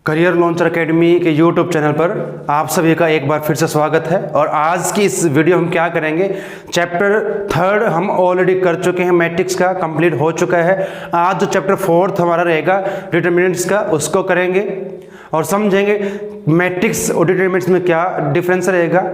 Career launcher academy के YouTube channel पर आप सभी का एक बार फिर से स्वागत है। और आज की इस वीडियो हम क्या करेंगे, चैप्टर 3 हम ऑलरेडी कर चुके हैं, मैट्रिक्स का कंप्लीट हो चुका है। आज जो चैप्टर 4 हमारा रहेगा डिटरमिनेंट्स का, उसको करेंगे और समझेंगे मैट्रिक्स और डिटरमिनेंट्स में क्या डिफरेंस रहेगा,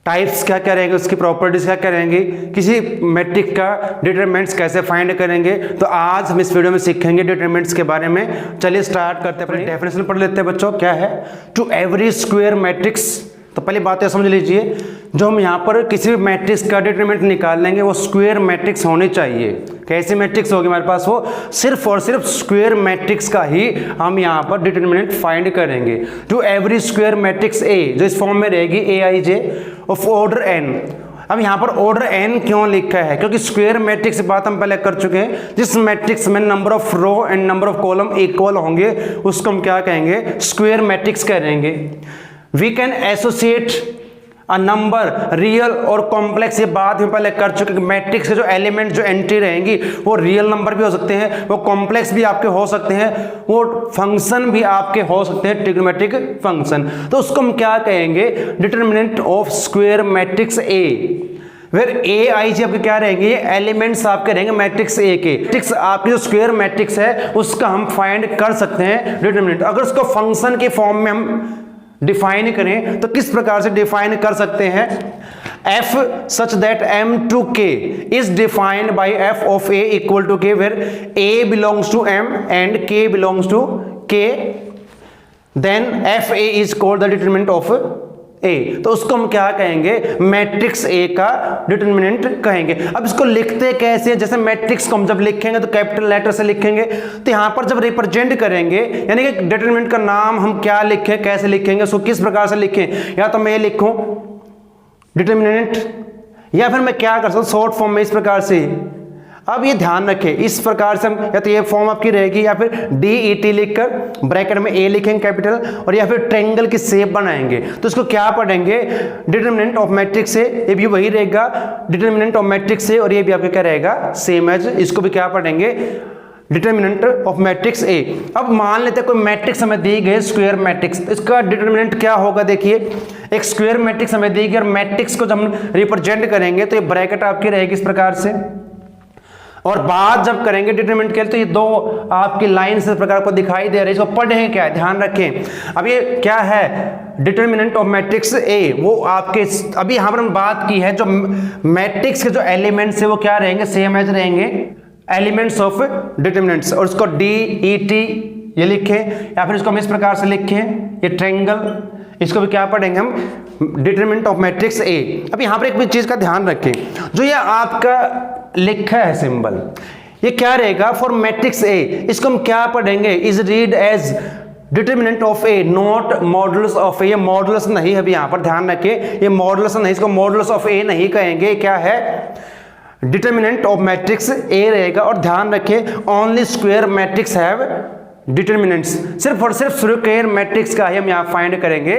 टाइप्स क्या क्या रहेंगे, उसकी प्रॉपर्टीज क्या क्या रहेंगी, किसी मैट्रिक का डिटरमिनेंट्स कैसे फाइंड करेंगे। तो आज हम इस वीडियो में सीखेंगे डिटरमिनेंट्स के बारे में। चलिए स्टार्ट करते हैं, डेफिनेशन पढ़ लेते हैं बच्चों। क्या है टू एवरी स्क्वायर मैट्रिक्स। तो पहली बात है समझ लीजिए, जो हम यहाँ पर किसी भी मैट्रिक्स का डिटरमिनेंट निकाल लेंगे वो स्क्वायर मैट्रिक्स होनी चाहिए। कैसी मैट्रिक्स होगी हमारे पास, वो सिर्फ और सिर्फ स्क्वायर मैट्रिक्स का ही हम यहाँ पर डिटरमिनेंट फाइंड करेंगे। To every square matrix A, जो इस फॉर्म में रहेगी A I J of order N. अब यहाँ पर ऑर्डर एन क्यों लिखा है, क्योंकि स्क्वायर मैट्रिक्स बात हम पहले कर चुके हैं। जिस मैट्रिक्स में number of row and number of column equal होंगे उसको हम क्या कहेंगे, स्क्वायर मैट्रिक्स कहेंगे। We can associate a number real और कॉम्प्लेक्स, ये बात हम पहले कर चुके हैं। मैट्रिक्स के जो एलिमेंट जो एंट्री रहेंगी वो रियल नंबर भी हो सकते हैं, वो कॉम्प्लेक्स भी आपके हो सकते हैं, वो फंक्शन भी आपके हो सकते हैं, ट्रिग्नोमेट्रिक फंक्शन। तो उसको हम क्या कहेंगे, डिटरमिनेंट ऑफ स्क्वायर मैट्रिक्स ए। फिर ए आई जी आपके क्या रहेंगे, एलिमेंट्स आपके रहेंगे मैट्रिक्स ए के। मैट्रिक्स आपकी जो स्क्वायर मैट्रिक्स है उसका हम फाइंड कर सकते हैं डिटरमिनेंट। अगर उसको फंक्शन के फॉर्म में हम डिफाइन करें तो किस प्रकार से डिफाइन कर सकते हैं, f such that m to k is defined by f of a equal to k where a belongs to m and k belongs to k, then f a is called the determinant of a। तो उसको हम क्या कहेंगे, matrix A का determinant कहेंगे। अब इसको लिखते कैसे, जैसे मैट्रिक्स को हम जब लिखेंगे तो कैपिटल लेटर से लिखेंगे। तो यहां पर जब रिप्रेजेंट करेंगे, यानी कि डिटरमिनेंट का नाम हम क्या लिखें, कैसे लिखेंगे, उसको किस प्रकार से लिखें, या तो मैं लिखूं डिटरमिनेंट, या फिर मैं क्या कर सकता हूं शॉर्ट फॉर्म में इस प्रकार से। अब ये ध्यान रखें, इस प्रकार से हम या तो ये फॉर्म आपकी रहेगी, या फिर डी ई टी लिखकर ब्रैकेट में ए लिखेंगे कैपिटल, और या फिर ट्रायंगल की शेप बनाएंगे। तो इसको क्या पढ़ेंगे, डिटरमिनेंट ऑफ मैट्रिक्स से। ये भी वही रहेगा डिटरमिनेंट ऑफ मैट्रिक्स से, और ये भी आपका क्या रहेगा, सेम एज। इसको भी क्या पढ़ेंगे, डिटरमिनेंट ऑफ मैट्रिक्स ए। अब मान लेते हैं कोई मैट्रिक्स हमें दी गई स्क्वायर मैट्रिक्स, इसका डिटरमिनेंट क्या होगा। देखिए एक स्क्वायर मैट्रिक्स हमें दी गई और मैट्रिक्स को जब हम रिप्रेजेंट करेंगे तो ये ब्रैकेट आपकी रहेगी इस प्रकार से, और बात जब करेंगे डिटरमिनेंट के लिए तो ये दो आपकी लाइन इस प्रकार को दिखाई दे रही है। इसको पढ़ें क्या है, ध्यान रखें। अब ये क्या है, डिटरमिनेंट ऑफ मैट्रिक्स ए, वो आपके अभी यहां पर हम बात की है जो मैट्रिक्स के जो एलिमेंट्स है वो क्या रहेंगे, सेम एज रहेंगे, एलिमेंट्स ऑफ डिटरमिनेंट्स। और इसको डी ई टी ये लिखें, या फिर इसको हम इस प्रकार से लिखें, ये ट्रायंगल, इसको भी क्या पढ़ेंगे हम, डिटरमिनेंट ऑफ मैट्रिक्स ए। अब यहां पर एक भी चीज का ध्यान रखें, जो ये आपका लिखा है सिंबल, ये क्या रहेगा, फॉर मैट्रिक्स ए। इसको हम क्या पढ़ेंगे, is read as determinant of A not modulus of A. ये मॉडुलस नहीं है, अभी यहां पर ध्यान रखें, ये मॉडुलस नहीं, इसको मॉडुलस ऑफ ए नहीं कहेंगे। क्या है, डिटरमिनेंट ऑफ मैट्रिक्स ए रहेगा। और ध्यान रखें, only square matrix have determinants, सिर्फ और सिर्फ स्क्वायर मैट्रिक्स का ही हम यहां फाइंड करेंगे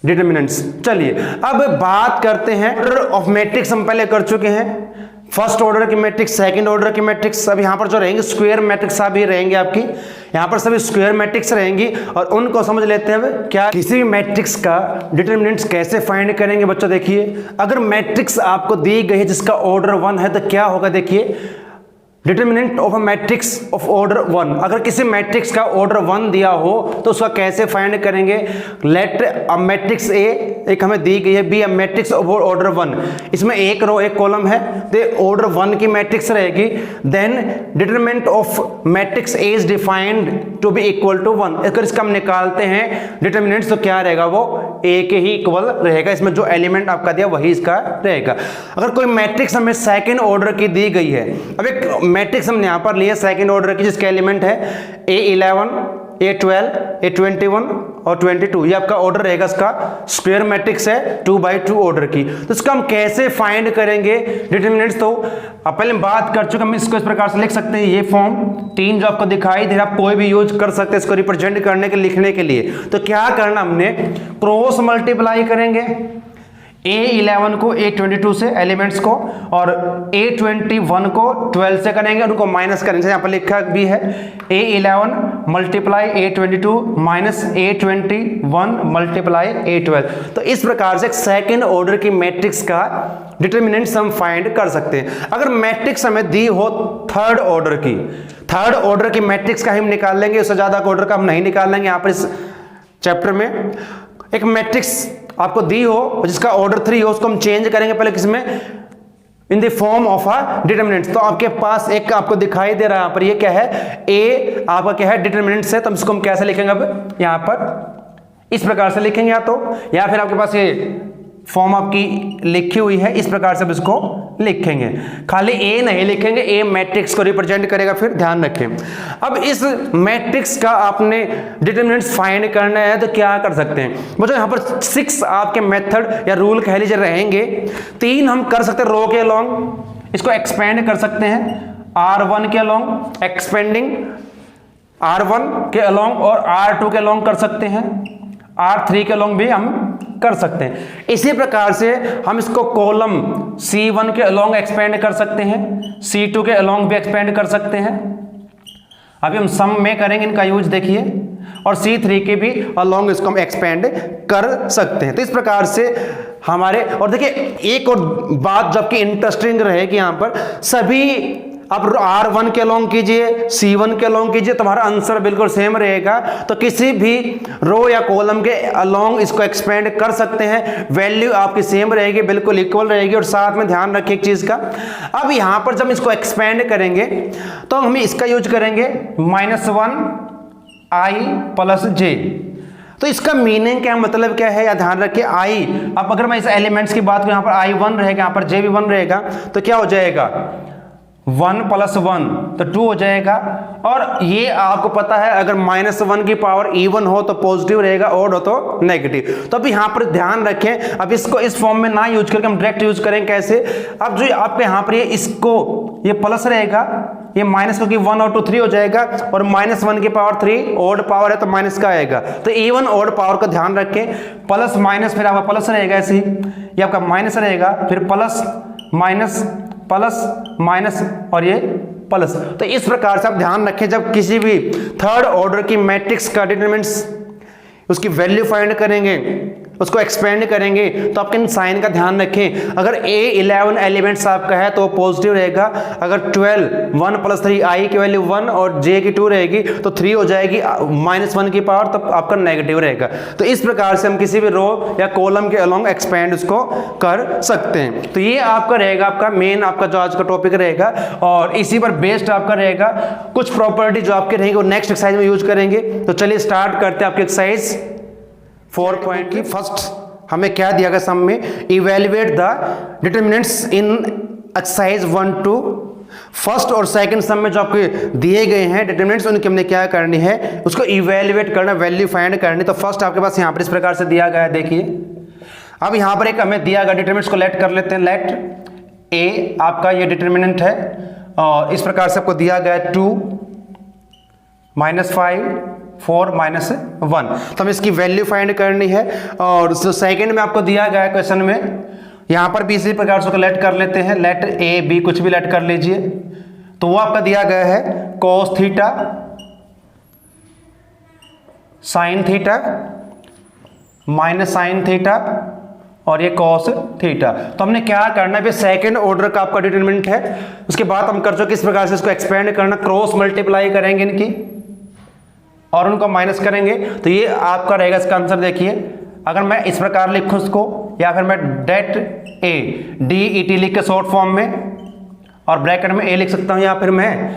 डिटरमिनेंट्स। चलिए अब बात करते हैं ऑर्डर ऑफ मैट्रिक्स, हम पहले कर चुके हैं। फर्स्ट ऑर्डर की मैट्रिक्स, सेकंड ऑर्डर की मैट्रिक्स। अब यहां पर जो रहेंगे स्क्वायर मैट्रिक्स सभी रहेंगे आपकी, यहां पर सभी स्क्वायर मैट्रिक्स रहेंगी। और उनको समझ लेते हैं क्या, किसी भी मैट्रिक्स का डिटरमिनेंट्स कैसे फाइंड करेंगे। बच्चों देखिए, अगर मैट्रिक्स आपको दी गई है जिसका ऑर्डर 1 है तो क्या होगा, देखिए determinant of a matrix of order 1। अगर किसी मैट्रिक्स का ऑर्डर 1 दिया हो तो उसका कैसे फाइंड करेंगे, लेट अ मैट्रिक्स ए, एक हमें दी गई है, be a matrix of order 1, इसमें एक रो एक कॉलम है, तो ऑर्डर 1 की मैट्रिक्स रहेगी। Then determinant of matrix A is defined to be equal to 1। अगर इसका हम निकालते हैं डिटरमिनेंट तो क्या रहेगा, वो ए के ही इक्वल रहेगा, इसमें जो एलिमेंट आपका दिया वही इसका रहेगा। अगर कोई मैट्रिक्स हमें सेकेंड ऑर्डर की दी गई है, अब एक मैट्रिक्स हमने यहां पर लिया सेकंड ऑर्डर की, जिसके एलिमेंट है A11, A12, A21 और 22, ये आपका ऑर्डर रहेगा, इसका स्क्वायर मैट्रिक्स है 2x2 ऑर्डर की। तो इसका हम कैसे फाइंड करेंगे डिटरमिनेंट्स, तो पहले बात कर चुके, हम इसको इस प्रकार से लिख सकते हैं, ये फॉर्म 3 जो आपको दिखाई दे रहा है, आप कोई भी यूज कर सकते हैं इसको रिप्रेजेंट करने के, लिखने के लिए। तो क्या करना, हमने क्रॉस मल्टीप्लाई करेंगे A11 को A22 से एलिमेंट्स को, और A21 को 12 से करेंगे, उनको माइनस करेंगे, यहाँ पर लिखा भी है A11 multiply A22 minus A21 multiply A12। तो इस प्रकार से एक सेकंड ऑर्डर की मैट्रिक्स का डिटरमिनेंट्स हम फाइंड कर सकते हैं। अगर मैट्रिक्स हमें दी हो थर्ड ऑर्डर की मैट्रिक्स का हम निकाल लेंगे, उससे ज्यादा ऑर्डर का हम नहीं निकाल लेंगे। यहां पर इस चैप्टर में एक मैट्रिक्स आपको दी हो जिसका ऑर्डर 3 हो, उसको हम चेंज करेंगे पहले किसमें, in the form of a determinants. तो आपके पास एक आपको दिखाई दे रहा है यहां पर, ये क्या है, ए आपका क्या है, डिटरमिनेंट्स है। तो इसको हम कैसे लिखेंगे, अब यहां पर इस प्रकार से लिखेंगे या फिर आपके पास ये फॉर्म आपकी लिखी हुई है, इस प्रकार से इसको लिखेंगे। खाली ए नहीं लिखेंगे, ए मैट्रिक्स को रिप्रेजेंट करेगा, फिर ध्यान रखें। अब इस मैट्रिक्स का आपने डिटरमिनेंट्स फाइंड करना है तो क्या कर सकते हैं, मुझे यहां पर 6 आपके मेथड या रूल कह लीजिए रहेंगे। 3 हम कर सकते हैं रो के अलोंग, इसको एक्सपेंड कर सकते हैं R1 के अलोंग, एक्सपेंडिंग R1 के अलोंग, और R2 के अलोंग कर सकते हैं, R3 के अलोंग भी हम कर सकते हैं। इसी प्रकार से हम इसको कॉलम C1 के अलोंग एक्सपेंड कर सकते हैं, C2 के अलोंग भी एक्सपेंड कर सकते हैं। अभी हम सम में करेंगे इनका यूज, देखिए, और C3 के भी अलोंग इसको हम एक्सपेंड कर सकते हैं। तो इस प्रकार से हमारे, और देखिए एक और बात जो आपकी इंटरेस्टिंग रहेगी यहां पर, सभी आप R1 के अलोंग कीजिए, C1 के अलोंग कीजिए, तुम्हारा आंसर बिल्कुल सेम रहेगा। तो किसी भी रो या कॉलम के अलोंग इसको एक्सपेंड कर सकते हैं, वैल्यू आपकी सेम रहेगी, बिल्कुल इक्वल रहेगी। और साथ में ध्यान रखिए एक चीज का, अब यहां पर जब इसको एक्सपेंड करेंगे तो हम इसका यूज करेंगे -1i + j। तो इसका मीनिंग क्या, मतलब क्या है, या ध्यान रखिए i, अब अगर मैं इस एलिमेंट्स की बात करूं, यहां पर i 1 रहेगा, यहां पर j भी 1 रहेगा, तो क्या हो जाएगा 1 + 1 तो 2 हो जाएगा। और ये आपको पता है अगर -1 की पावर इवन हो तो पॉजिटिव रहेगा, ऑड हो तो नेगेटिव। तो अब यहाँ पर ध्यान रखें, अब इसको इस फॉर्म में ना यूज करके हम डायरेक्ट यूज करें कैसे। अब जो आपके यहाँ पर ये प्लस रहेगा, ये माइनस, क्योंकि 1 और 2 3 हो जाएगा, और -1 की पावर 3 ऑड पावर है तो माइनस का आएगा। तो इवन ऑड पावर का ध्यान रखें, प्लस माइनस, फिर आपका प्लस रहेगा, ऐसे ही ये आपका माइनस रहेगा, फिर प्लस माइनस और ये प्लस। तो इस प्रकार से आप ध्यान रखें, जब किसी भी थर्ड ऑर्डर की मैट्रिक्स का डिटरमिनेंट्स उसकी वैल्यू फाइंड करेंगे, उसको एक्सपेंड करेंगे, तो आपके इन साइन का ध्यान रखें। अगर A11 एलिमेंट्स आपका है तो पॉजिटिव रहेगा, अगर 12 1 + 3 i की वैल्यू 1 और j की 2 रहेगी तो 3 हो जाएगी, -1 की पावर, तब आपका नेगेटिव रहेगा। तो इस प्रकार से हम किसी भी रो या कॉलम के अलोंग एक्सपेंड उसको कर सकते हैं। तो ये आपका रहेगा, आपका मेन आपका जो आज का टॉपिक रहेगा, और इसी पर बेस्ड आपका रहेगा कुछ प्रॉपर्टी जो आपके रहेंगे वो नेक्स्ट एक्सरसाइज में यूज करेंगे। तो चलिए स्टार्ट करते हैं आपकी एक्सरसाइज 4 की। फर्स्ट हमें क्या दिया गया सम में, evaluate the determinants in exercise 1-2। First और सेकंड सम में जो आपके दिए गए हैं डिटरमिनेंट्स, उनकी हमने क्या करनी है, उसको इवेल्युएट करना, वैल्यू फाइंड करनी। तो फर्स्ट आपके पास यहाँ पर इस प्रकार से दिया गया है, देखिए। अब यहाँ पर एक हमें दिया गया डिटरमिनेंट्स को लेट कर लेते हैं। लेट ए आपका ये डिटरमिनेंट है, और इस प्रकार से आपको दिया गया है 2 -5 4 -1। तो हमें इसकी वैल्यू फाइंड करनी है। और सेकंड में आपको दिया गया है क्वेश्चन में, यहां पर भी इसी प्रकार से लेट कर लेते हैं, लेट ए बी कुछ भी लेट कर लीजिए। तो वो आपका दिया गया है cos theta sin theta -sin theta और ये cos थीटा। तो हमने क्या करना है, सेकंड ऑर्डर का आपका डिटरमिनेंट है। उसके बाद हम कर चुके किस प्रकार से इसको एक्सपेंड करना, क्रॉस मल्टीप्लाई करेंगे इनकी और उनको माइनस करेंगे। तो ये आपका रहेगा इसका आंसर। देखिए अगर मैं इस प्रकार लिखूं इसको, या फिर मैं डेट ए DET लिख के शॉर्ट फॉर्म में, और ब्रैकेट में ए लिख सकता हूं, या फिर मैं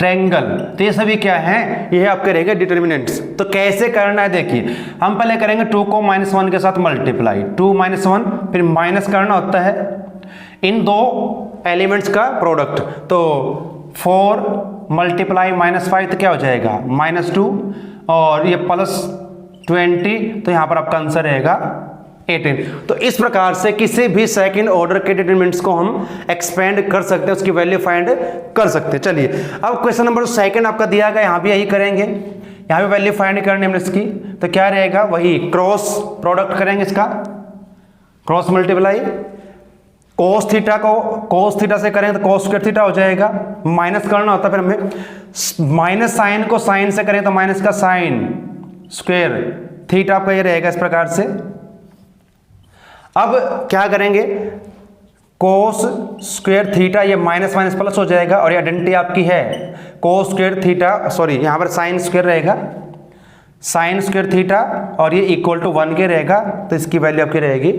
ट्रायंगल। तो ये सभी क्या हैं, ये आपके रहेंगे डिटरमिनेंट्स। तो कैसे करना है, देखिए हम पहले करेंगे 2 को -1 के साथ मल्टीप्लाई, 2 - 1, फिर माइनस करना होता है इन दो एलिमेंट्स का प्रोडक्ट। तो 4 × -5 तो क्या हो जाएगा -2, और ये +20, तो यहां पर आपका आंसर रहेगा 18। तो इस प्रकार से किसी भी सेकंड ऑर्डर के डिटरमिनेंट्स को हम एक्सपेंड कर सकते हैं, उसकी वैल्यू फाइंड कर सकते हैं। चलिए अब क्वेश्चन नंबर सेकंड आपका दिया गया, यहां भी यही करेंगे, यहां भी वैल्यू फाइंड करनी है इसकी। तो क्या रहेगा, वही क्रॉस प्रोडक्ट करेंगे, इसका क्रॉस मल्टीप्लाई, कोस थीटा को कोस थीटा से करें तो कोस स्क्वायर थीटा हो जाएगा, माइनस करना होता है फिर हमें, माइनस साइन को साइन से करें तो माइनस का साइन स्क्वायर थीटा आपका ये रहेगा इस प्रकार से। अब क्या करेंगे, कोस स्क्वायर थीटा ये माइनस माइनस प्लस हो जाएगा और ये आइडेंटिटी आपकी है कोस स्क्वायर थीटा, सॉरी यहां पर साइन स्क्वायर रहेगा, साइन स्क्वायर थीटा और ये इक्वल टू 1 के रहेगा, तो इसकी वैल्यू आपकी रहेगी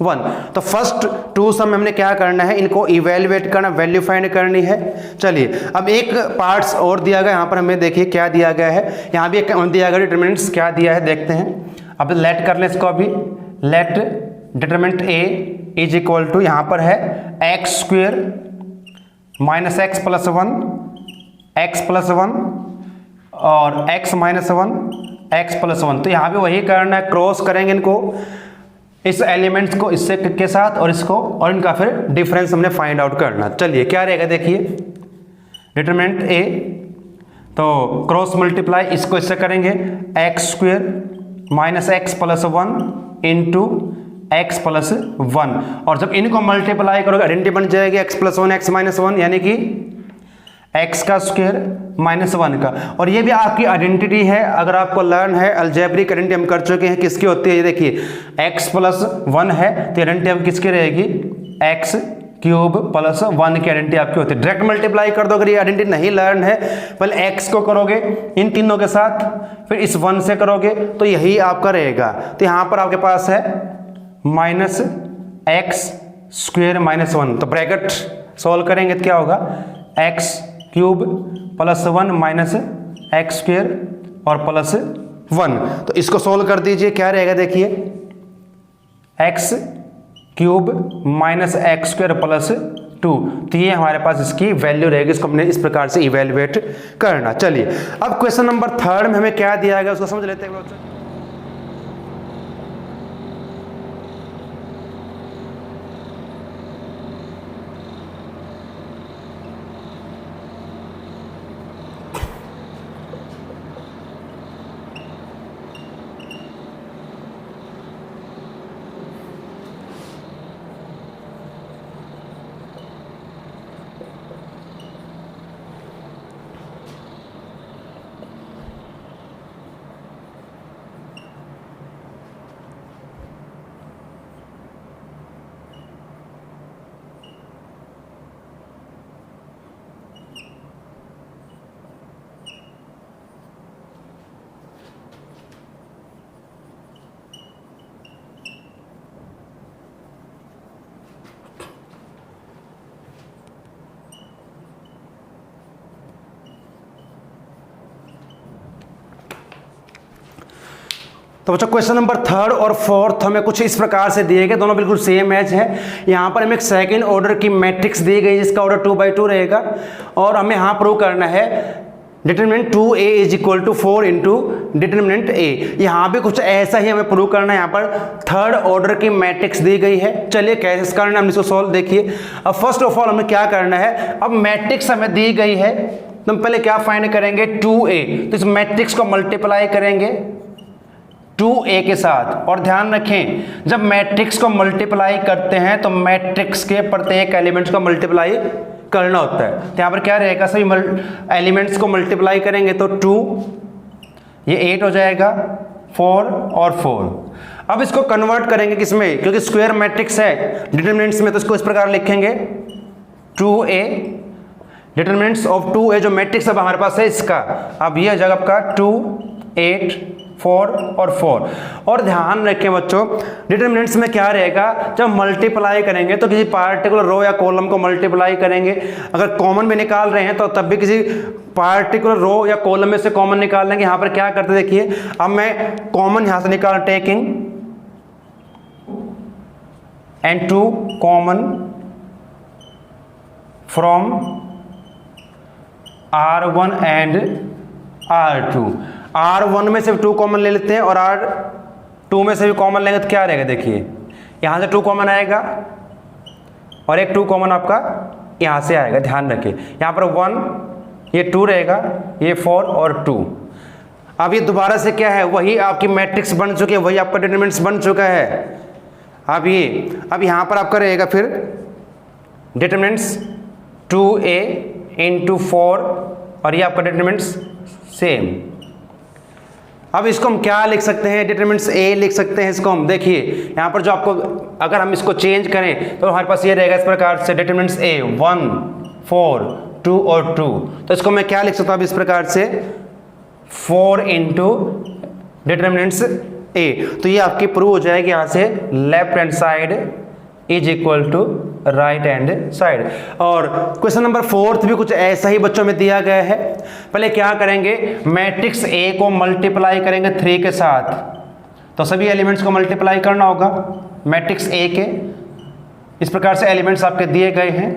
1। तो फर्स्ट टू सम हमने क्या करना है, इनको इवेल्युएट करना, वैल्यू फाइंड करनी है। चलिए अब एक पार्ट्स और दिया गया, यहाँ पर हमें देखिए क्या दिया गया है, यहाँ भी एक दिया गया डिटरमिनेंट्स क्या दिया है देखते हैं। अब लेट कर लें इसको, अभी let determinant A is equal to यहाँ पर है X square minus X plus 1 X plus 1 और x माइनस 1 एक्स प्लस 1। तो यहाँ पे वही करना है, क्रॉस करेंगे इनको, इस एलिमेंट्स को इससे के साथ और इसको, और इनका फिर डिफरेंस हमने फाइंड आउट करना। चलिए क्या रहेगा देखिए, डिटरमिनेंट a, तो क्रॉस मल्टीप्लाई इसको इससे करेंगे x square minus X plus 1 into x plus 1, और जब इनको मल्टीप्लाई करोगे आइडेंटिटी बन जाएगी एक्स प्लस 1 एक्स माइनस 1 यानी कि x का स्क्वायर माइनस 1 का। और ये भी आपकी आइडेंटिटी है, अगर आपको लर्न है अलजेब्रिक आइडेंटिटी हम कर चुके हैं, किसकी होती है ये देखिए, x प्लस 1 है तो आइडेंटिटी अब किसकी रहेगी, x क्यूब प्लस 1 की आइडेंटिटी आपकी होती है। डायरेक्ट मल्टीप्लाई कर दो अगर ये आइडेंटिटी नहीं लर्न है, पहले x को करोगे इन तीनों के साथ, फिर इस 1 से करोगे तो यही आपका रहेगा। तो यहाँ पर आपके पास है माइनस एक्स स्क्वेयर माइनस 1, तो ब्रैकेट सॉल्व करेंगे तो क्या होगा, x cube plus 1 minus x square और प्लस 1। तो इसको सोल्व कर दीजिए, क्या रहेगा देखिए, x cube minus x square plus 2। तो ये हमारे पास इसकी वैल्यू रहेगी, इसको हमने इस प्रकार से इवेल्युएट करना। चलिए अब क्वेश्चन नंबर 3 में हमें क्या दिया गया उसको समझ लेते हैं। तो बच्चों क्वेश्चन नंबर 3 और 4 हमें कुछ इस प्रकार से दिए गए, दोनों बिल्कुल सेम मैच है। यहाँ पर हमें एक सेकंड ऑर्डर की मैट्रिक्स दी गई जिसका ऑर्डर 2/2 रहेगा, और हमें यहाँ प्रूव करना है determinant 2a is equal to 4 into determinant a। यहाँ भी कुछ ऐसा ही हमें प्रूव करना है। यहाँ पर थर्ड ऑर्डर की मैट्रिक्स दी गई है। चलिए कैसे करना है हम इसको सॉल्व देखिए। अब फर्स्ट ऑफ ऑल हमें क्या करना है, अब मैट्रिक्स हमें दी गई है तो हम पहले क्या फाइंड करेंगे, 2a। तो इस मैट्रिक्स को मल्टीप्लाई करेंगे 2a के साथ। और ध्यान रखें जब मैट्रिक्स को मल्टीप्लाई करते हैं तो मैट्रिक्स के प्रत्येक एलिमेंट्स को मल्टीप्लाई करना होता है। तो यहाँ पर क्या रहेगा, सभी एलिमेंट्स को मल्टीप्लाई करेंगे तो 2, ये 8 हो जाएगा, 4 और 4। अब इसको कन्वर्ट करेंगे किसमें, क्योंकि स्क्वायर मैट्रिक्स है डिटरमिनेंट्स में, तो इसको इस प्रकार लिखेंगे 2a डिटरमिनेंट्स ऑफ 2a, जो मैट्रिक्स अब हमारे पास है इसका। अब ये जगह आपका 2, 8, 4 और 4। और ध्यान रखें बच्चों डिटरमिनेंट्स में क्या रहेगा, जब मल्टीप्लाई करेंगे तो किसी पार्टिकुलर रो या कॉलम को मल्टीप्लाई करेंगे। अगर कॉमन भी निकाल रहे हैं तो तब भी किसी पार्टिकुलर रो या कॉलम में से कॉमन निकाल लेंगे। यहाँ पर क्या करते देखिए, अब मैं कॉमन यहाँ से निकाल, taking and 2 common from R1 and R2। R1 में से 2 कॉमन ले लेते हैं और R2 में से भी कॉमन लेंगे तो क्या रहेगा देखिए, यहाँ से 2 कॉमन आएगा और एक 2 कॉमन आपका यहाँ से आएगा। ध्यान रखिए यहाँ पर 1, ये 2 रहेगा, ये 4 और 2। अब ये दोबारा से क्या है, वही आपकी मैट्रिक्स बन चुकी है, वही आपका डिटरमिनेंट्स बन चुका है। अब यहाँ पर आपका रहेगा फिर डिटरमिनेंट्स 2a इंटू 4 और ये आपका डिटरमिनेंट्स सेम। अब इसको हम क्या लिख सकते हैं, डिटरमिनेंट्स a लिख सकते हैं इसको हम। देखिए यहाँ पर जो आपको अगर हम इसको चेंज करें तो हमारे पास ये रहेगा इस प्रकार से डिटरमिनेंट्स a 1 4 2 और 2। तो इसको मैं क्या लिख सकता हूँ इस प्रकार से 4 इंटू डिटरमिनेंट्स a। तो ये आपकी प्रूव हो जाएगी यहाँ से left hand side is equal to right hand side. और क्वेश्चन नंबर 4 भी कुछ ऐसा ही बच्चों में दिया गया है। पहले क्या करेंगे, मैट्रिक्स A को मल्टीप्लाई करेंगे 3 के साथ। तो सभी एलिमेंट्स को मल्टीप्लाई करना होगा मैट्रिक्स A के। इस प्रकार से एलिमेंट्स आपके दिए गए हैं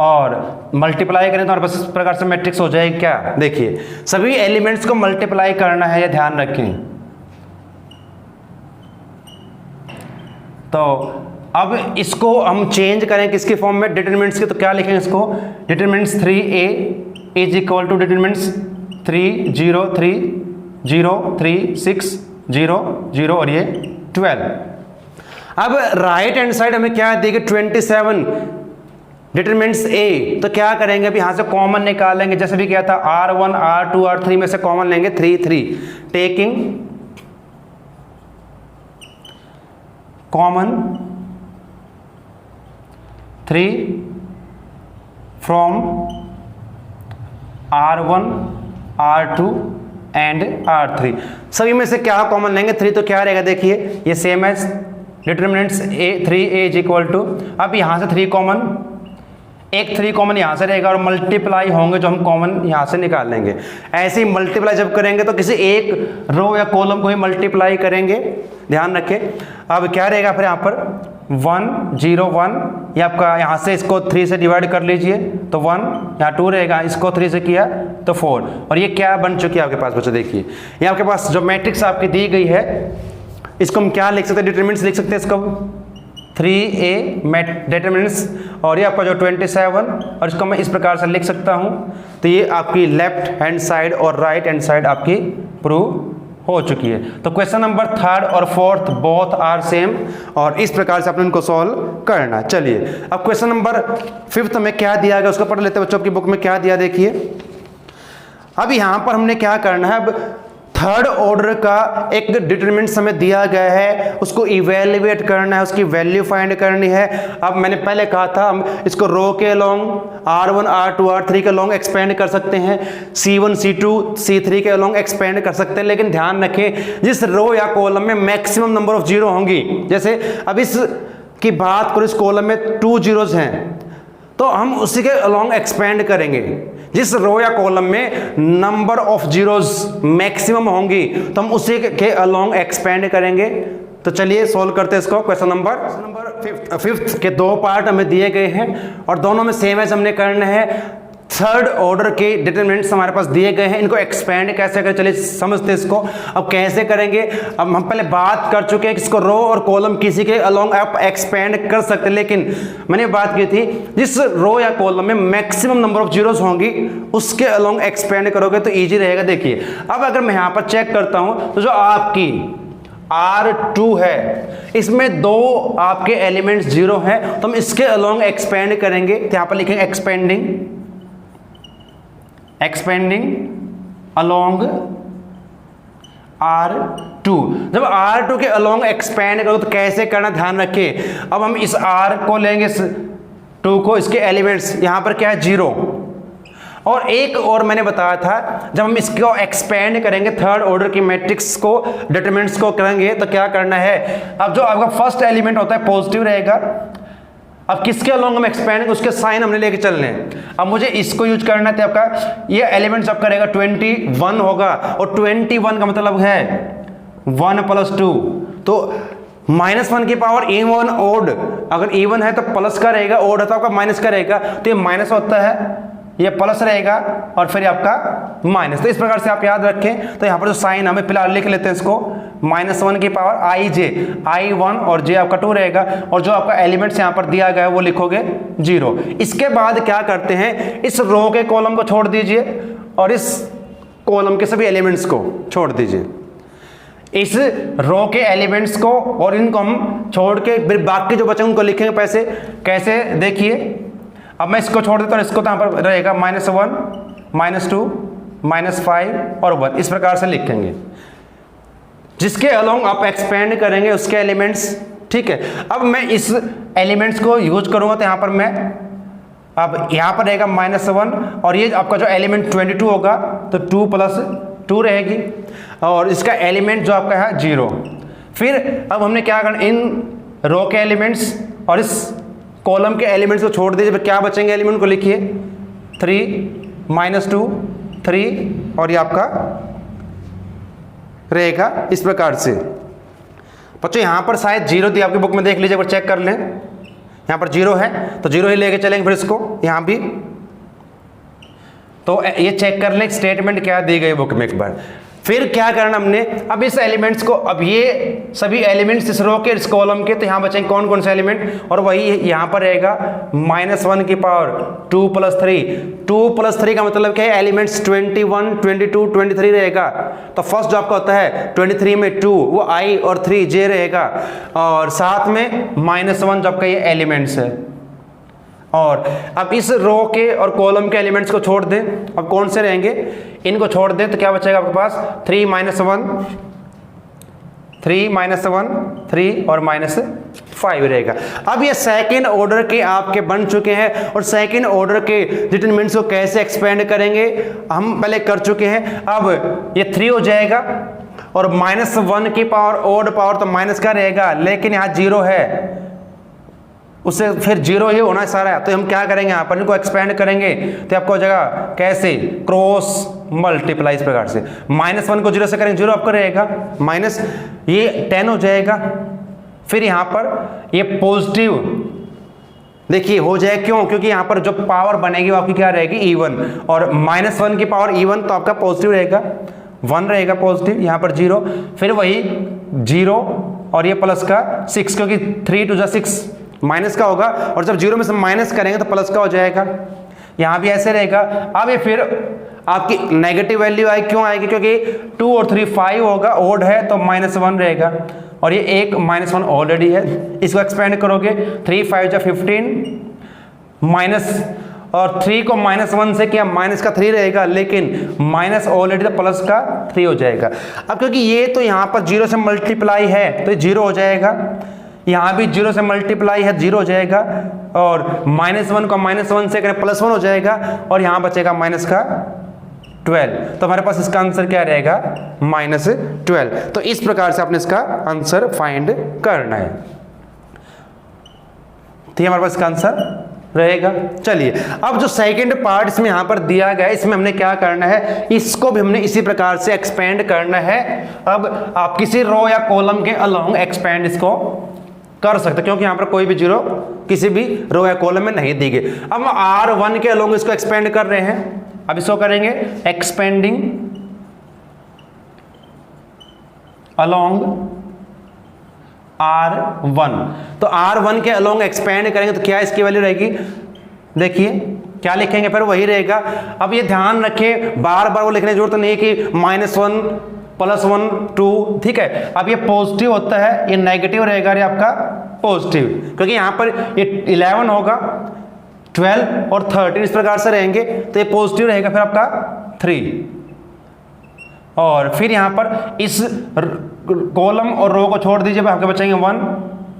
और मल्टीप्लाई करें तो हमारे पास इस प्रकार से मैट्रिक्स हो जाएगी क्या। देखिए सभी एलिमेंट्स को मल्टीप्लाई करना है, ये ध्यान रखें। तो अब इसको हम चेंज करें किसके फॉर्म में, डिटरमिनेंट्स के। तो क्या लिखेंगे इसको, determinants 3a is equal to determinants 3 0 3 0 3 6 0 0 और ये 12। अब राइट हैंड साइड हमें क्या देगी 27 डिटरमिनेंट्स a। तो क्या करेंगे, अभी यहाँ से कॉमन निकालेंगे जैसे भी किया था, R1 R2 R3 में से कॉमन लेंगे 3 3 taking common 3 from R1 R2 and R3। सभी में से क्या कॉमन लेंगे 3। तो क्या रहेगा, देखिए ये सेम है determinants a 3a is equal to, अब यहाँ से 3 कॉमन, एक 3 कॉमन यहाँ से रहेगा और मल्टीप्लाई होंगे जो हम कॉमन यहाँ से निकाल लेंगे। ऐसे ही मल्टीप्लाई जब करेंगे तो किसी एक रो या कॉलम को ही मल्टीप्लाई करेंगे, ध्यान रखें। अब क्या रहेगा फिर यहाँ पर 1 0 1, ये आपका यहाँ से इसको 3 से डिवाइड कर लीजिए तो 1, यहाँ 2 रहेगा, इसको 3 से किया तो 4। और ये क्या बन चुकी है आपके पास बच्चों, देखिए ये आपके पास जो मैट्रिक्स आपकी दी गई है इसको हम क्या लिख सकते हैं, डिटरमिनेंट्स लिख सकते हैं इसको 3a डिटरमिनेंट्स और ये आपका जो 27 और इसको मैं इस प्रकार से लिख सकता हूँ। तो ये आपकी लेफ्ट हैंड साइड और राइट हैंड साइड आपकी प्रूव हो चुकी है। तो क्वेश्चन नंबर 3rd और 4th बोथ आर सेम और इस प्रकार से आपने इनको सॉल्व करना। चलिए अब क्वेश्चन नंबर 5th में क्या दिया गया उसको पढ़ लेते हैं बच्चों। आपकी बुक में क्या दिया देखिए। अब यहाँ पर हमने क्या करना है, अब थर्ड ऑर्डर का एक डिटरमिनेंट हमें दिया गया है, उसको इवेल्युएट करना है, उसकी वैल्यू फाइंड करनी है। अब मैंने पहले कहा था हम इसको रो के अलोंग R1 R2 R3 के अलोंग एक्सपेंड कर सकते हैं, C1 C2 C3 के अलोंग एक्सपेंड कर सकते हैं। लेकिन ध्यान रखें जिस रो या कॉलम में मैक्सिमम नंबर ऑफ जीरो होंगी, जैसे अब इस की बात करो इस कॉलम में 2 जीरोज हैं तो हम उसी के अलोंग एक्सपेंड करेंगे। जिस रो या कॉलम में नंबर ऑफ जीरोज मैक्सिमम होंगी तो हम उसी के अलोंग एक्सपेंड करेंगे। तो चलिए सॉल्व करते हैं इसको। क्वेश्चन नंबर 5th के 2 पार्ट हमें दिए गए हैं और दोनों में सेम एज हमने करना है। थर्ड ऑर्डर के डिटरमिनेंट्स हमारे पास दिए गए हैं, इनको एक्सपेंड कैसे करें चलिए समझते हैं इसको। अब कैसे करेंगे, अब हम पहले बात कर चुके हैं कि इसको रो और कॉलम किसी के अलोंग आप एक्सपेंड कर सकते हैं, लेकिन मैंने बात की थी जिस रो या कॉलम में मैक्सिमम नंबर ऑफ जीरोस होंगी उसके अलोंग एक्सपेंड करोगे तो ईजी रहेगा। देखिए अब अगर मैं यहाँ पर चेक करता हूँ तो जो आपकी R2 है इसमें 2 आपके एलिमेंट्स जीरो हैं तो हम इसके अलोंग एक्सपेंड करेंगे। तो यहाँ पर लिखेंगे एक्सपेंडिंग अलोंग R2। जब R2 के अलोंग एक्सपेंड करो तो कैसे करना ध्यान रखिए। अब हम इस R को लेंगे, इस 2 को, इसके एलिमेंट्स यहाँ पर क्या है 0। और एक और मैंने बताया था जब हम इसको एक्सपेंड करेंगे थर्ड ऑर्डर की मैट्रिक्स को डिटरमिनेंट्स को करेंगे तो क्या करना है। अब जो आपका फर्स्ट एलिमेंट होता है पॉजिटिव रहेगा, अब किसके अलोंग हम एक्सपेंड उसके साइन हमने लेके चलने हैं। अब मुझे इसको यूज करना है, आपका ये एलिमेंट्स आपका रहेगा 21 होगा और 21 का मतलब है 1 + 2 तो -1 की पावर इवन ओड, अगर इवन है तो प्लस का रहेगा, ओड है तो आपका माइनस का रहेगा। तो ये माइनस होता है, ये प्लस रहेगा और फिर आपका माइनस। तो इस प्रकार से आप याद रखें। तो यहाँ पर जो साइन हमें फिलहाल लिख लेते हैं इसको -1 की पावर I1 और j आपका 2 रहेगा और जो आपका एलिमेंट्स यहाँ पर दिया गया है वो लिखोगे 0। इसके बाद क्या करते हैं, इस रो के कॉलम को छोड़ दीजिए और इस कॉलम के सभी एलिमेंट्स को छोड़ दीजिए। इस रो के एलिमेंट्स को और इनको हम छोड़ के फिर बाकी जो बचे उनको लिखेंगे पैसे कैसे, देखिए अब मैं इसको छोड़ देता हूँ, इसको तो यहाँ पर रहेगा -1 -2 -5 और 1, इस प्रकार से लिखेंगे। जिसके अलोंग आप एक्सपेंड करेंगे उसके एलिमेंट्स, ठीक है। अब मैं इस एलिमेंट्स को यूज करूंगा तो यहाँ पर मैं अब यहाँ पर रहेगा -1 और ये आपका जो एलिमेंट 22 होगा तो 2 + 2 रहेगी और इसका एलिमेंट जो आपका है 0। फिर अब हमने क्या करना, इन रो के एलिमेंट्स और इस कॉलम के एलिमेंट्स को छोड़ दीजिए, क्या बचेंगे एलिमेंट को लिखिए 3 -2 3 और ये आपका रहेगा इस प्रकार से। बच्चों यहाँ पर शायद 0 थी आपकी बुक में, देख लीजिए एक बार चेक कर लें, यहाँ पर 0 है तो 0 ही लेके चलेंगे फिर इसको यहाँ भी। तो ये चेक कर लें स्टेटमेंट क्या दी गई बुक में एक बार। फिर क्या करना हमने, अब इस एलिमेंट्स को, अब ये सभी एलिमेंट्स इस रो के इस कॉलम के, तो यहाँ बचेंगे कौन कौन से एलिमेंट, और वही यहाँ पर रहेगा -1 की पावर 2 + 3। 2 + 3 का मतलब क्या है, एलिमेंट्स 21 22 23 रहेगा। तो फर्स्ट जो आपका होता है 23 में 2 वो I और 3 J रहेगा और साथ में -1 जो आपका ये एलिमेंट्स है। और अब इस रो के और कॉलम के एलिमेंट्स को छोड़ दें, अब कौन से रहेंगे, इनको छोड़ दें तो क्या बचेगा आपके पास 3 - 1 3 और -5 रहेगा। अब ये सेकेंड ऑर्डर के आपके बन चुके हैं और सेकेंड ऑर्डर के डिटरमिनेंट्स को कैसे एक्सपेंड करेंगे हम पहले कर चुके हैं। अब ये 3 हो जाएगा और -1 की पावर ऑड पावर तो माइनस का रहेगा, लेकिन यहाँ 0 है उससे फिर 0 ही होना सारा है। तो हम क्या करेंगे, यहाँ पर इनको एक्सपेंड करेंगे तो आपको हो जाएगा कैसे, क्रॉस मल्टीप्लाई इस प्रकार से। -1 को 0 से करेंगे 0 आपका रहेगा, माइनस ये 10 हो जाएगा। फिर यहाँ पर ये पॉजिटिव देखिए हो जाए, क्यों, क्योंकि यहाँ पर जो पावर बनेगी वो आपकी क्या रहेगी, इवन, और -1 की पावर इवन तो आपका पॉजिटिव रहेगा, 1 रहेगा पॉजिटिव, यहाँ पर 0, फिर वही 0 और ये प्लस का 6, क्योंकि 3 × 6 माइनस का होगा और जब 0 में से माइनस करेंगे तो प्लस का हो जाएगा। यहाँ भी ऐसे रहेगा। अब ये फिर आपकी नेगेटिव वैल्यू आई, क्यों आएगी, क्योंकि 2 और 3 5 होगा, ओड है तो -1 रहेगा और ये एक -1 ऑलरेडी है। इसको एक्सपेंड करोगे 3 5 = 15 माइनस और 3 को -1 से किया माइनस का 3 रहेगा, लेकिन माइनस ऑलरेडी तो प्लस का 3 हो जाएगा। अब क्योंकि ये तो यहाँ पर 0 से मल्टीप्लाई है तो 0 हो जाएगा, यहाँ भी 0 से मल्टीप्लाई है 0 हो जाएगा और -1 को -1 से करें +1 हो जाएगा और यहाँ बचेगा माइनस का 12। तो हमारे पास इसका आंसर क्या रहेगा, -12। तो इस प्रकार से आपने इसका आंसर फाइंड करना है। ठीक है, हमारे पास इसका आंसर रहेगा। चलिए अब जो सेकंड पार्ट इसमें यहाँ पर दिया गया है, इसमें हमने क्या करना है, इसको भी हमने इसी प्रकार से एक्सपेंड करना है। अब आप किसी रो या कॉलम के अलोंग एक्सपेंड इसको कर सकते, क्योंकि यहाँ पर कोई भी 0 किसी भी रो या कॉलम में नहीं दी गई। अब R1 के अलोंग इसको एक्सपेंड कर रहे हैं, अब इसको करेंगे एक्सपेंडिंग अलोंग R1। तो R1 के अलोंग एक्सपेंड करेंगे तो क्या इसकी वैल्यू रहेगी, देखिए क्या लिखेंगे, फिर वही रहेगा। अब ये ध्यान रखें, बार बार वो लिखने की जरूरत नहीं कि -1 +1 2, ठीक है। अब ये पॉजिटिव होता है, ये नेगेटिव रहेगा, ये आपका पॉजिटिव, क्योंकि यहाँ पर ये 11 होगा, 12 और 13 इस प्रकार से रहेंगे तो ये पॉजिटिव रहेगा, फिर आपका 3 और फिर यहाँ पर इस कॉलम और रो को छोड़ दीजिए, आपके बचेंगे 1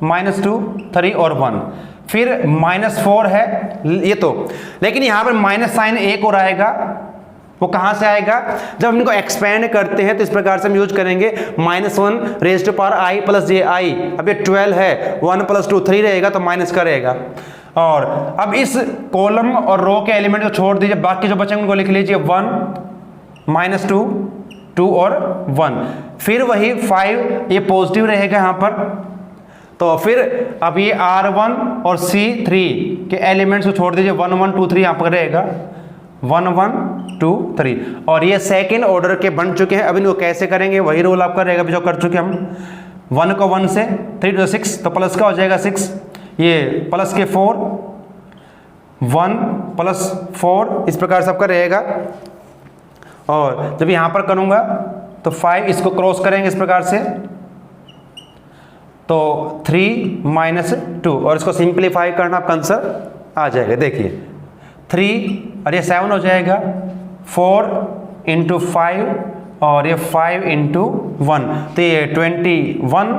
-2 3 और 1, फिर -4 है ये तो, लेकिन यहाँ पर माइनस साइन एक और आएगा, वो कहाँ से आएगा, जब हम इनको एक्सपेंड करते हैं तो इस प्रकार से हम यूज करेंगे -1 raise to power I + JI। अब ये 12 है, 1 + 2 3 रहेगा तो माइनस का रहेगा। और अब इस कॉलम और रो के एलिमेंट को छोड़ दीजिए, बाकी जो बचेंगे उनको लिख लीजिए 1 -2 2 और 1, फिर वही 5 ये पॉजिटिव रहेगा यहाँ पर। तो फिर अब ये R1 और C3 के एलिमेंट्स को छोड़ दीजिए, 1 1 2 3 यहाँ पर रहेगा, 1 1 2 3 और ये सेकेंड ऑर्डर के बन चुके हैं। अब इनको कैसे करेंगे, वही रोल आपका रहेगा जो कर चुके हम। 1 को 1 से 3 × 6 तो प्लस का हो जाएगा 6, ये प्लस के 4 1 + 4 इस प्रकार से आपका रहेगा। और जब यहाँ पर करूँगा तो 5 इसको क्रॉस करेंगे इस प्रकार से, तो 3 माइनस 2 और इसको सिंप्लीफाई करना आपका आंसर आ जाएगा। देखिए 3 और ये 7 हो जाएगा, 4 इंटू 5 और ये 5 इंटू 1, तो ये 21,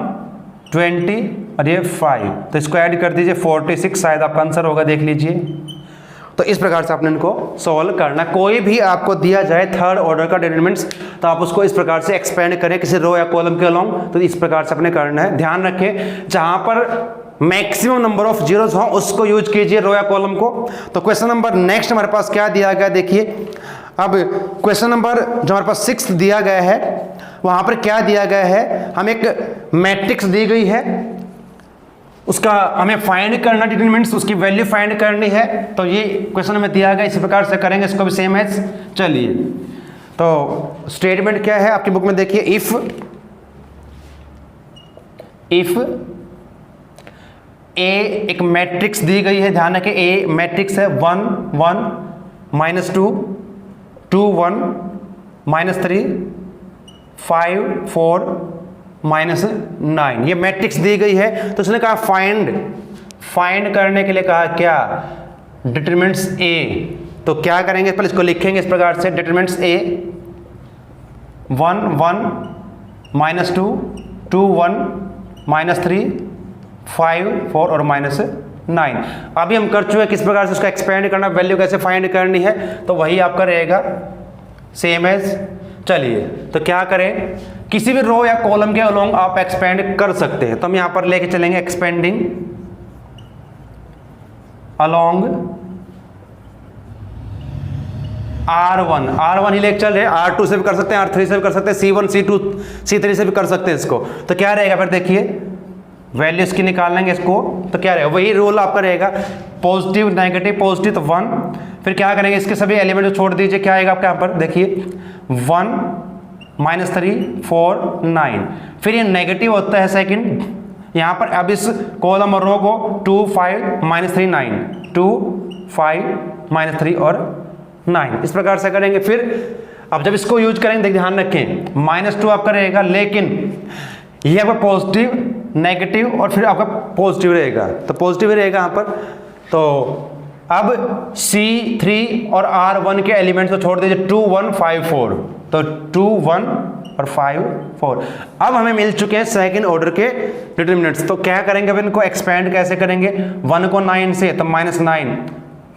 20 और ये 5, तो इसको ऐड कर दीजिए 46 शायद आपका आंसर होगा, देख लीजिए। तो इस प्रकार से आपने इनको सॉल्व करना। कोई भी आपको दिया जाए थर्ड ऑर्डर का डिटरमिनेंट्स तो आप उसको इस प्रकार से एक्सपेंड करें किसी रो या कॉलम के अलोंग, तो इस प्रकार से अपने करना है। ध्यान रखें जहां पर मैक्सिमम नंबर ऑफ जीरोस हो उसको यूज कीजिए रो या कॉलम को। तो क्वेश्चन नंबर नेक्स्ट हमारे पास क्या दिया गया देखिए। अब क्वेश्चन नंबर जो हमारे पास 6 दिया गया है वहां पर क्या दिया गया है, हम एक मैट्रिक्स दी गई है, उसका हमें फाइंड करना डिटरमिनेंट्स, उसकी वैल्यू फाइंड करनी है। तो ये क्वेश्चन हमें दिया गया, इसी प्रकार से करेंगे, इसको भी सेम एज। चलिए तो स्टेटमेंट क्या है आपकी बुक में देखिए, इफ ए एक मैट्रिक्स दी गई है, ध्यान रखें ए मैट्रिक्स है 1 1 -2 2 1 -3 5 4 -9, ये मैट्रिक्स दी गई है। तो उसने कहा फाइंड करने के लिए कहा क्या, डिटरमिनेंट्स ए। तो क्या करेंगे, पहले इसको लिखेंगे इस प्रकार से, डिटरमिनेंट्स ए 1 1 -2 2 1 -3 5 4 और -9। अभी हम कर चुके किस प्रकार से उसका एक्सपेंड करना, वैल्यू कैसे फाइंड करनी है, तो वही आपका रहेगा सेम एज। चलिए तो क्या करें, किसी भी रो या कॉलम के अलोंग आप एक्सपेंड कर सकते हैं। तो हम यहां पर लेके चलेंगे एक्सपेंडिंग अलोंग R1 ही लेके चल रहे, R2 से भी कर सकते हैं, R3 से भी कर सकते हैं, C1 C2 C3 से भी कर सकते हैं इसको। तो क्या रहेगा फिर देखिए, वैल्यू इसकी निकाल लेंगे इसको, तो क्या रहेगा, वही रूल आपका रहेगा, पॉजिटिव नेगेटिव पॉजिटिव तो 1, फिर क्या करेंगे इसके सभी एलिमेंट को छोड़ दीजिए, क्या आएगा आपके यहाँ पर देखिए 1 -3 4 9, फिर ये नेगेटिव होता है सेकंड, यहाँ पर अब इस कॉलम और रो को 2 5 -3 9 2 5 -3 और 9 इस प्रकार से करेंगे। फिर अब जब इसको यूज करेंगे ध्यान रखें -2 आपका रहेगा, लेकिन ये आपका पॉजिटिव नेगेटिव और फिर आपका पॉजिटिव रहेगा, तो पॉजिटिव रहेगा यहाँ पर। तो अब C3 और R1 के एलिमेंट्स को छोड़ दीजिए 2 1 5 4, तो 2 1 और 5 4। अब हमें मिल चुके हैं सेकंड ऑर्डर के डिटरमिनेंट्स। तो क्या करेंगे, अब इनको एक्सपेंड कैसे करेंगे, 1 को 9 से तो -9,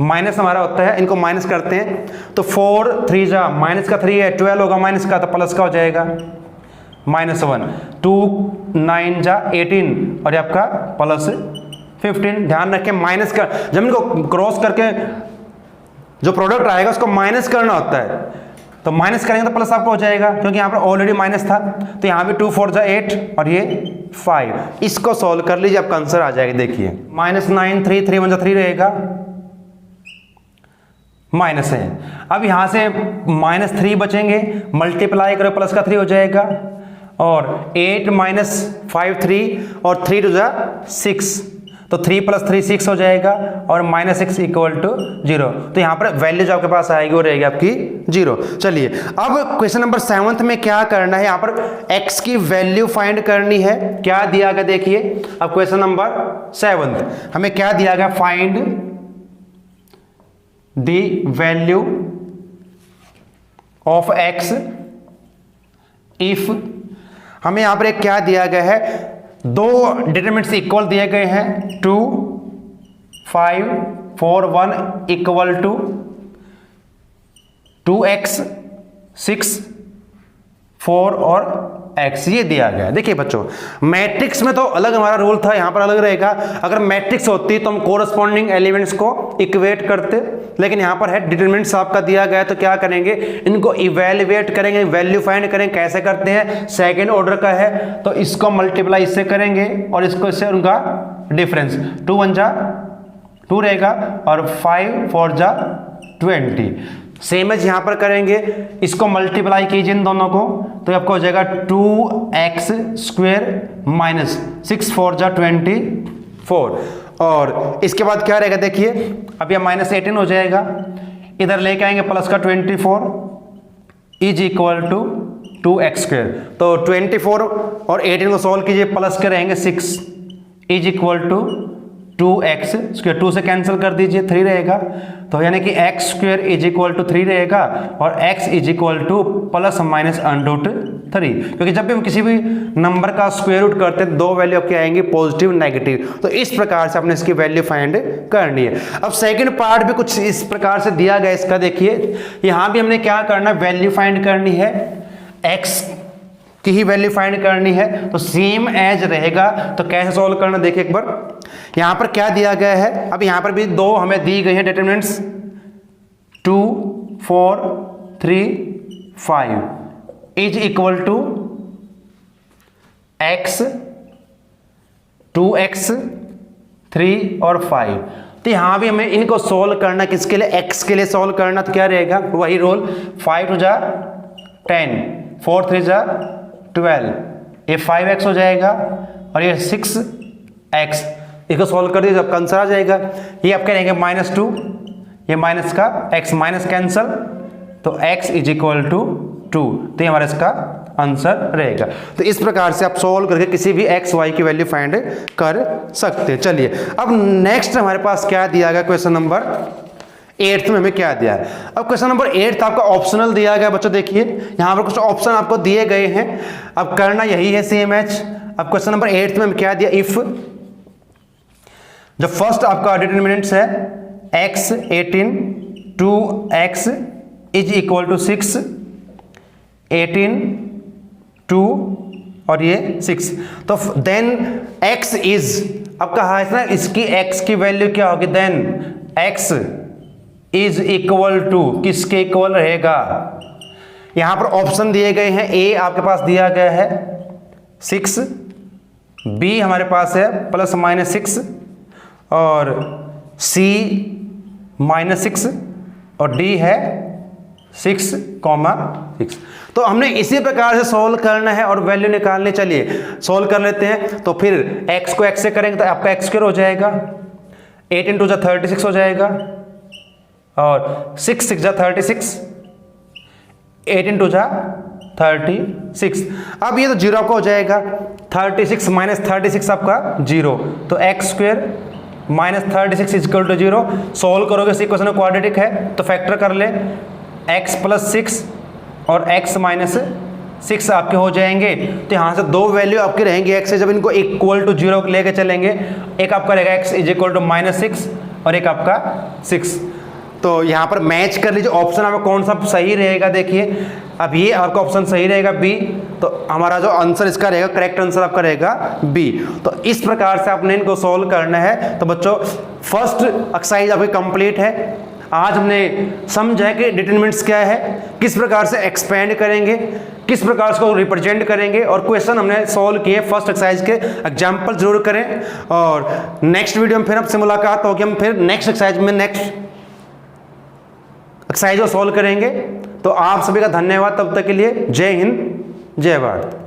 माइनस हमारा होता है, इनको माइनस करते हैं, तो 4 3 जा माइनस का 3 है, 12 होगा माइनस का, तो प्लस का हो जाएगा -1, 2 9 जा 18 और ये आपका +15। ध्यान रखें माइनस का, जब इनको क्रॉस करके जो प्रोडक्ट आएगा उसको माइनस करना होता है, तो माइनस करेंगे तो प्लस आपको हो जाएगा, क्योंकि यहाँ पर ऑलरेडी माइनस था। तो यहाँ भी 2 4 जा 8 और ये 5, इसको सॉल्व कर लीजिए, आपका आंसर आ जाएगा। देखिए -9 3 3 1 जा 3 रहेगा, माइनस है। अब यहां से -3 बचेंगे, मल्टीप्लाई करो प्लस का 3 हो जाएगा, और 8 -5 3 और 3 2 जा 6, तो 3 + 3 6 हो जाएगा, और -6 = 0। तो यहां पर वैल्यू जो आपके पास आएगी वो रहेगी आपकी 0। चलिए अब क्वेश्चन नंबर 7 में क्या करना है, यहां पर x की वैल्यू फाइंड करनी है। क्या दिया गया देखिए, अब क्वेश्चन नंबर 7 हमें क्या दिया गया, find the value of x if, हमें यहां पर एक क्या दिया गया है, दो डिटरमिनेंट्स इक्वल दिए गए हैं, 2 5 4 1 = 2x 6 4 और x, ये दिया गया है। देखिए बच्चों मैट्रिक्स में तो अलग हमारा रूल था, यहां पर अलग रहेगा। अगर मैट्रिक्स होती तो हम कोरस्पॉन्डिंग एलिमेंट्स को इक्वेट करते, लेकिन यहां पर है डिटरमिनेंट्स आपका दिया गया है, तो क्या करेंगे, इनको इवेल्युएट करेंगे, वैल्यू फाइंड करेंगे। कैसे करते हैं, सेकंड ऑर्डर का है तो इसको मल्टीप्लाई इससे करेंगे और इसको इससे उनका डिफरेंस, 2 1 जा 2 रहेगा और 5 4 जा 20। सेम एज यहां पर करेंगे, इसको मल्टीप्लाई कीजिए इन दोनों को, तो आपको हो जाएगा 2x² -6 4 जा 24, और इसके बाद क्या रहेगा देखिए, अब यह -18 हो जाएगा, इधर लेके आएंगे प्लस का 24 = 2x²। तो 24 और 18 को सॉल्व कीजिए, प्लस के रहेंगे 6 इज इक्वल टू 2x²। 2 से कैंसिल कर दीजिए, 3 रहेगा। तो यानी कि x² इज इक्वल टू 3 रहेगा और x is equal two plus minus √3, क्योंकि जब भी हम किसी भी नंबर का स्क्वायर रूट करते हैं 2 वैल्यू आपकी आएंगी पॉजिटिव नेगेटिव। तो इस प्रकार से आपने इसकी वैल्यू फाइंड करनी है। अब सेकंड पार्ट भी कुछ इस प्रकार से दिया गया इसका, देखिए यहां भी हमने क्या करना, वैल्यू फाइंड करनी है, x की ही वैल्यू फाइंड करनी है। तो सेम एज रहेगा। तो कैसे सॉल्व करना देखिए एक बार, यहां पर क्या दिया गया है। अब यहां पर भी 2 हमें दी गई है determinants 2, 4, 3, 5 is equal to x, 2x, 3 और 5। तो यहां भी हमें इनको सोल्व करना, किसके लिए, x के लिए सोल्व करना। तो क्या रहेगा, वही रोल, 5 2 जा 10, 4 3 जा 12, ये 5x हो जाएगा और ये 6x। इसको सोल्व कर दीजिए, जब आंसर आ जाएगा। ये आप कह रहेंगे -2, ये माइनस का x माइनस कैंसल, तो x इज इक्वल टू 2। तो ये हमारा इसका आंसर रहेगा। तो इस प्रकार से आप सोल्व करके किसी भी x y की वैल्यू फाइंड कर सकते हैं। चलिए अब नेक्स्ट हमारे पास क्या दिया गया, क्वेश्चन नंबर 8 में हमें क्या दिया है। अब क्वेश्चन नंबर 8 आपका ऑप्शनल दिया गया बच्चों, देखिए यहां पर कुछ ऑप्शन आपको दिए गए हैं, अब करना यही है सेम एच। अब क्वेश्चन नंबर 8 में हमें क्या दिया, इफ जो फर्स्ट आपका डिटरमिनेंट्स है x 18, 2x is equal to 6, 18, 2 और ये 6। तो देन x इज, अब कहा है ना इसकी x की वैल्यू क्या होगी, then x is equal to, किसके इक्वल रहेगा। यहां पर ऑप्शन दिए गए हैं, a आपके पास दिया गया है 6, b हमारे पास है ±6 और c -6 और d है 6,6। तो हमने इसी प्रकार से सॉल्व करना है और वैल्यू निकालने। चलिए सॉल्व कर लेते हैं। तो फिर x को x से करेंगे तो आपका x² हो जाएगा, 18 2 जा 36 हो जाएगा और 6 6 जा 36, 18 2 जा 36। अब ये तो 0 आपका हो जाएगा, 36 माइनस 36 आपका 0, तो x² minus 36 equal to 0। Solve करोगे, इस इक्वेशन में क्वाड्रेटिक है तो फैक्टर कर ले, x + 6 और x - 6 आपके हो जाएंगे। तो यहाँ से 2 वैल्यू आपके रहेंगे x से, जब इनको इक्वल टू 0 लेके चलेंगे, एक आपका रहेगा x इज इक्वल टू -6 और एक आपका 6। तो यहाँ पर मैच कर लीजिए ऑप्शन आपका कौन सा सही रहेगा। देखिए अब ये आपका ऑप्शन सही रहेगा बी, तो हमारा जो आंसर इसका रहेगा, करेक्ट आंसर आपका रहेगा बी। तो इस प्रकार से आपने इनको सॉल्व करना है। तो बच्चों फर्स्ट एक्सरसाइज आपकी कंप्लीट है। आज हमने समझा है कि डिटरमिनेंट्स क्या है, किस प्रकार से एक्सपेंड करेंगे, किस प्रकार उसको रिप्रेजेंट करेंगे, और क्वेश्चन हमने सॉल्व किए फर्स्ट एक्सरसाइज के। एग्जाम्पल जरूर करें और नेक्स्ट वीडियो में फिर आपसे मुलाकात होगी। हम फिर नेक्स्ट एक्सरसाइज में नेक्स्ट एक्सरसाइज को सॉल्व करेंगे। तो आप सभी का धन्यवाद, तब तक के लिए जय हिंद जय भारत।